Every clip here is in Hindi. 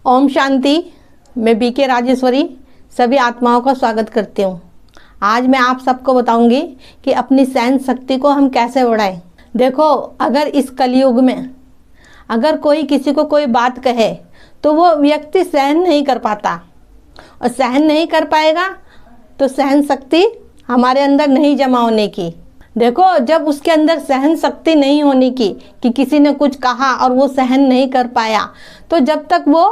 ओम शांति। मैं बीके राजेश्वरी सभी आत्माओं का स्वागत करती हूँ। आज मैं आप सबको बताऊंगी कि अपनी सहन शक्ति को हम कैसे बढ़ाएं। देखो, अगर इस कलयुग में अगर कोई किसी को कोई बात कहे तो वो व्यक्ति सहन नहीं कर पाता, और सहन नहीं कर पाएगा तो सहन शक्ति हमारे अंदर नहीं जमा होने की। देखो, जब उसके अंदर सहन शक्ति नहीं होने की कि किसी ने कुछ कहा और वो सहन नहीं कर पाया, तो जब तक वो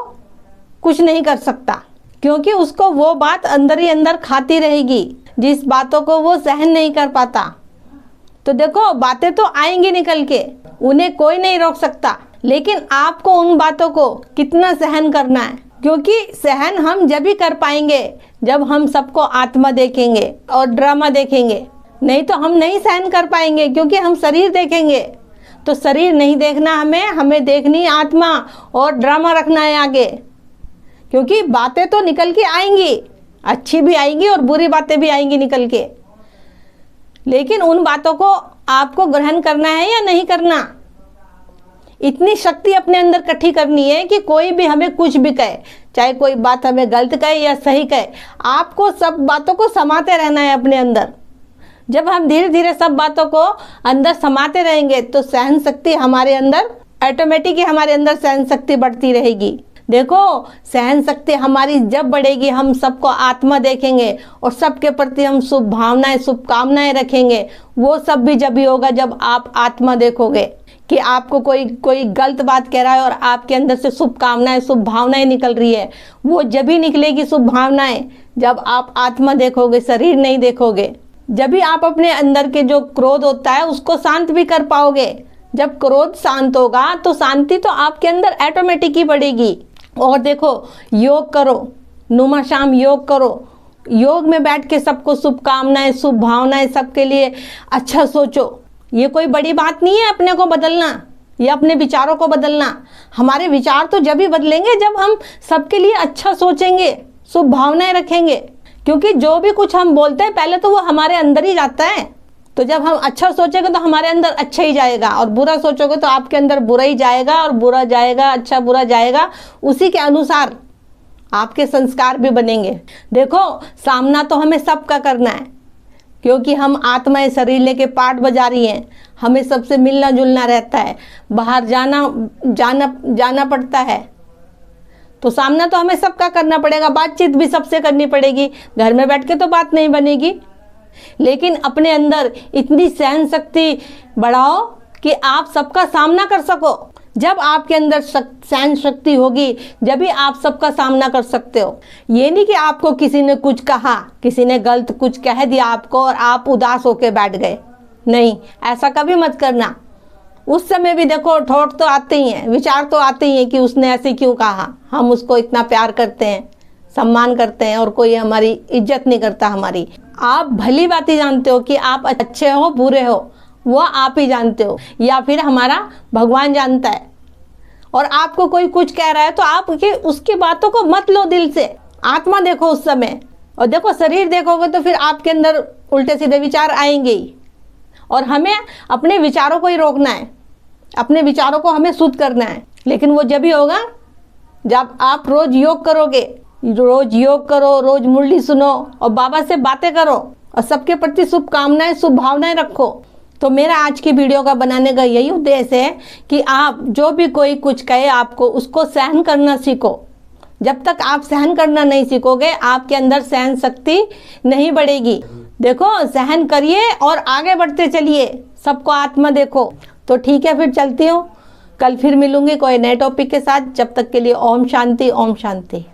कुछ नहीं कर सकता, क्योंकि उसको वो बात अंदर ही अंदर खाती रहेगी। जिस बातों को वो सहन नहीं कर पाता, तो देखो बातें तो आएंगी निकल के, उन्हें कोई नहीं रोक सकता। लेकिन आपको उन बातों को कितना सहन करना है, क्योंकि सहन हम जब भी कर पाएंगे जब हम सबको आत्मा देखेंगे और ड्रामा देखेंगे। नहीं तो हम नहीं सहन कर पाएंगे, क्योंकि हम शरीर देखेंगे। तो शरीर नहीं देखना हमें देखनी आत्मा और ड्रामा रखना है आगे। क्योंकि बातें तो निकल के आएंगी, अच्छी भी आएंगी और बुरी बातें भी आएंगी निकल के। लेकिन उन बातों को आपको ग्रहण करना है या नहीं करना, इतनी शक्ति अपने अंदर इकट्ठी करनी है कि कोई भी हमें कुछ भी कहे, चाहे कोई बात हमें गलत कहे या सही कहे, आपको सब बातों को समाते रहना है अपने अंदर। जब हम धीरे धीरे सब बातों को अंदर समाते रहेंगे तो सहन शक्ति हमारे अंदर ऑटोमेटिक ही हमारे अंदर सहन शक्ति बढ़ती रहेगी। देखो, सहन शक्ति हमारी जब बढ़ेगी, हम सबको आत्मा देखेंगे और सबके प्रति हम शुभ भावनाएं शुभकामनाएं रखेंगे। वो सब भी जब ही होगा जब आप आत्मा देखोगे कि आपको कोई गलत बात कह रहा है और आपके अंदर से शुभकामनाएं शुभ भावनाएं निकल रही है। वो जब ही निकलेगी शुभ भावनाएं जब आप आत्मा देखोगे, शरीर नहीं देखोगे। जब भी आप अपने अंदर के जो क्रोध होता है उसको शांत भी कर पाओगे। जब क्रोध शांत होगा तो शांति तो आपके अंदर ऑटोमेटिक ही बढ़ेगी। और देखो, योग करो, नुमा शाम योग करो। योग में बैठ के सबको शुभकामनाएं शुभ भावनाएं सबके लिए अच्छा सोचो। ये कोई बड़ी बात नहीं है अपने को बदलना या अपने विचारों को बदलना। हमारे विचार तो जब ही बदलेंगे जब हम सबके लिए अच्छा सोचेंगे, शुभ भावनाएं रखेंगे। क्योंकि जो भी कुछ हम बोलते हैं पहले तो वो हमारे अंदर ही जाता है। तो जब हम अच्छा सोचेंगे तो हमारे अंदर अच्छा ही जाएगा, और बुरा सोचोगे तो आपके अंदर बुरा ही जाएगा, और बुरा जाएगा अच्छा बुरा जाएगा। उसी के अनुसार आपके संस्कार भी बनेंगे। देखो, सामना तो हमें सबका करना है, क्योंकि हम आत्माएं शरीर लेके पाठ बजा रही हैं। हमें सबसे मिलना जुलना रहता है, बाहर जाना पड़ता है। तो सामना तो हमें सबका करना पड़ेगा, बातचीत भी सबसे करनी पड़ेगी। घर में बैठ के तो बात नहीं बनेगी। लेकिन अपने अंदर इतनी सहन शक्ति बढ़ाओ कि आप सबका सामना कर सको। जब आपके अंदर सहन शक्ति होगी जब भी आप सबका सामना कर सकते हो। ये नहीं कि आपको किसी ने कुछ कहा, किसी ने गलत कुछ कह दिया आपको और आप उदास होके बैठ गए। नहीं, ऐसा कभी मत करना। उस समय भी देखो, ठोट तो आते ही हैं, विचार तो आते ही हैं कि उसने ऐसे क्यों कहा। हम उसको इतना प्यार करते हैं, सम्मान करते हैं, और कोई हमारी इज्जत नहीं करता हमारी। आप भली बात ही जानते हो कि आप अच्छे हो बुरे हो, वो आप ही जानते हो, या फिर हमारा भगवान जानता है। और आपको कोई कुछ कह रहा है तो आप उसकी बातों को मत लो दिल से, आत्मा देखो उस समय। और देखो, शरीर देखोगे तो फिर आपके अंदर उल्टे सीधे विचार आएंगे ही। और हमें अपने विचारों को ही रोकना है, अपने विचारों को हमें शुद्ध करना है। लेकिन वो जब ही होगा जब आप रोज योग करोगे, रोज योग करो, रोज मुरली सुनो और बाबा से बातें करो और सबके प्रति शुभकामनाएं शुभ भावनाएं रखो। तो मेरा आज की वीडियो का बनाने का यही उद्देश्य है कि आप जो भी कोई कुछ कहे आपको, उसको सहन करना सीखो। जब तक आप सहन करना नहीं सीखोगे आपके अंदर सहन शक्ति नहीं बढ़ेगी। देखो, सहन करिए और आगे बढ़ते चलिए, सबको आत्मा देखो। तो ठीक है, फिर चलती हूँ। कल फिर मिलूंगी कोई नए टॉपिक के साथ। जब तक के लिए ओम शांति, ओम शांति।